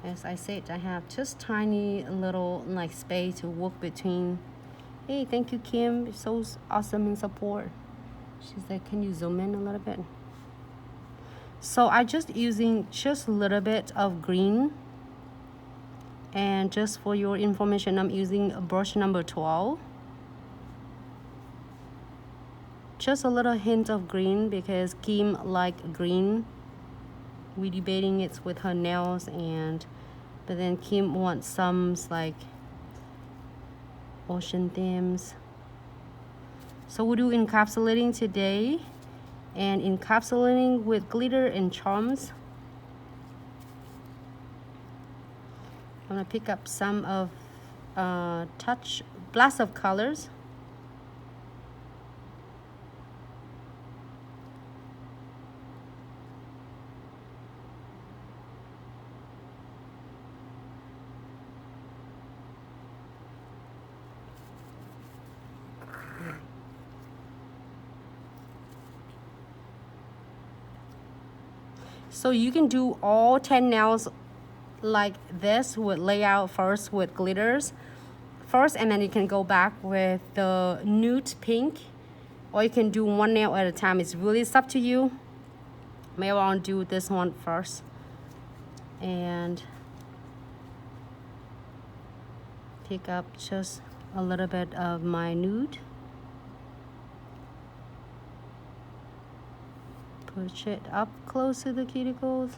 As I said, I have just tiny little like space to work between. Hey, thank you, Kim. You're so awesome in support. She's like, can you zoom in a little bit? So I just using just a little bit of green. And just for your information, I'm using brush number 12. Just a little hint of green because Kim like green. We debating it with her nails, but then Kim wants some like ocean themes. So we'll do encapsulating today, and encapsulating with glitter and charms. I'm gonna pick up some of touch blast of colors. So you can do all 10 nails like this with layout first with glitters first, and then you can go back with the nude pink, or you can do one nail at a time. It's really up to you. Maybe I want to do this one first and pick up just a little bit of my nude. Push it up close to the cuticles.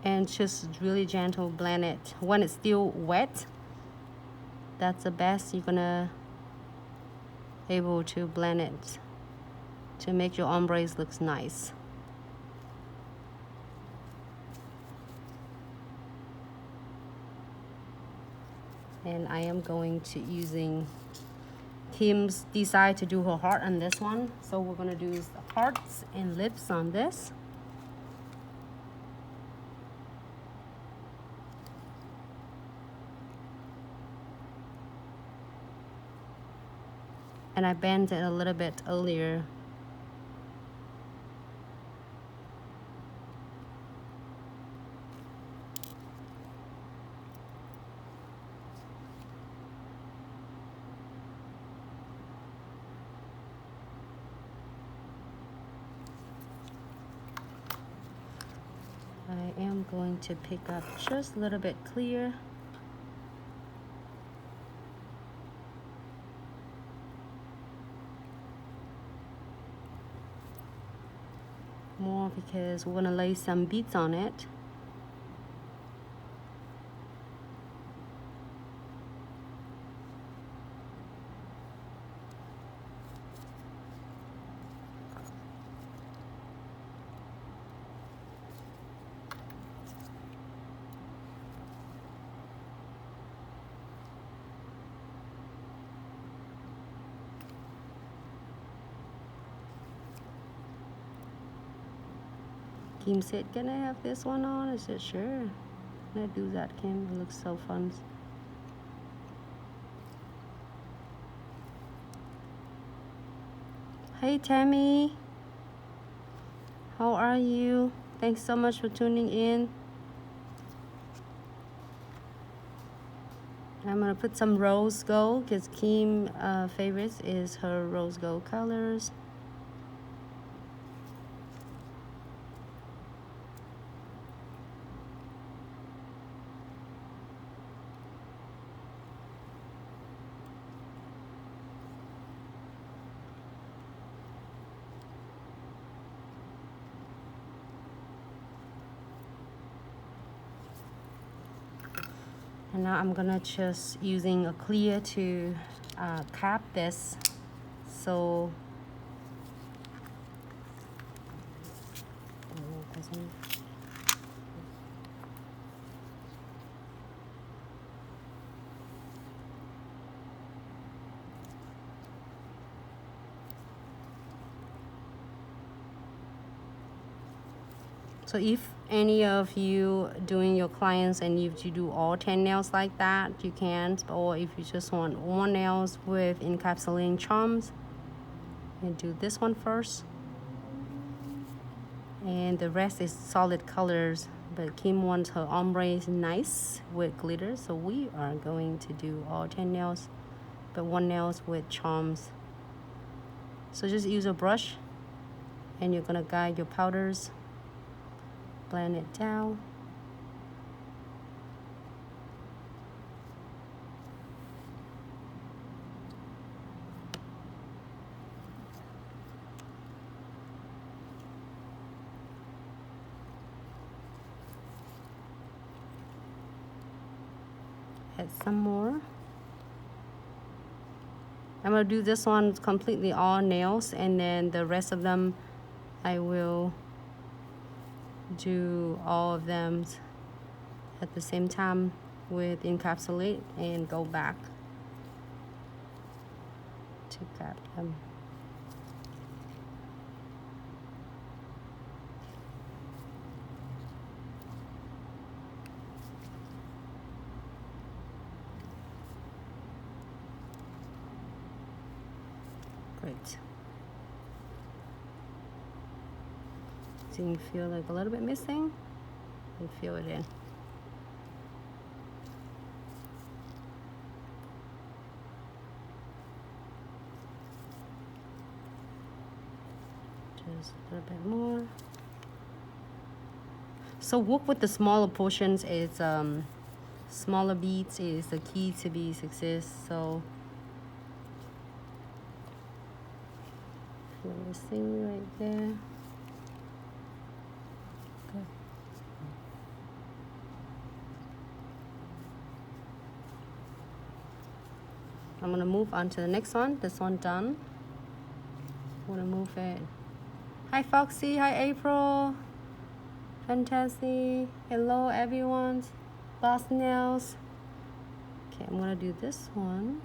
And just really gentle blend it. When it's still wet, that's the best you're gonna able to blend it to make your ombres looks nice. And I am going to using Kim's decide to do her heart on this one. So we're gonna do hearts and lips on this. And I bent it a little bit earlier. I am going to pick up just a little bit clear. More because we're gonna lay some beads on it. Kim said, can I have this one on? I said, sure. Let's do that, Kim. It looks so fun. Hey, Tammy. How are you? Thanks so much for tuning in. I'm gonna put some rose gold because Kim favorites is her rose gold colors. And now I'm gonna just using a clear to cap this. So so if any of you doing your clients and if you do all 10 nails like that, you can. Or if you just want one nails with encapsulating charms, you do this one first. And the rest is solid colors, but Kim wants her ombre nice with glitter, so we are going to do all 10 nails, but one nails with charms. So just use a brush and you're gonna guide your powders, blend it down. Add some more. I'm gonna do this one completely all nails, and then the rest of them I will do all of them at the same time with encapsulate and go back to cap them. Great. So you feel like a little bit missing, and fill it in. Just a little bit more. So work with the smaller portions. Is smaller beads is the key to be success. So feel this thing right there. Okay. I'm gonna move on to the next one. This one done. I'm gonna move it. Hi Foxy, hi April. Fantastic. Hello everyone. Boss Nails. Okay, I'm gonna do this one.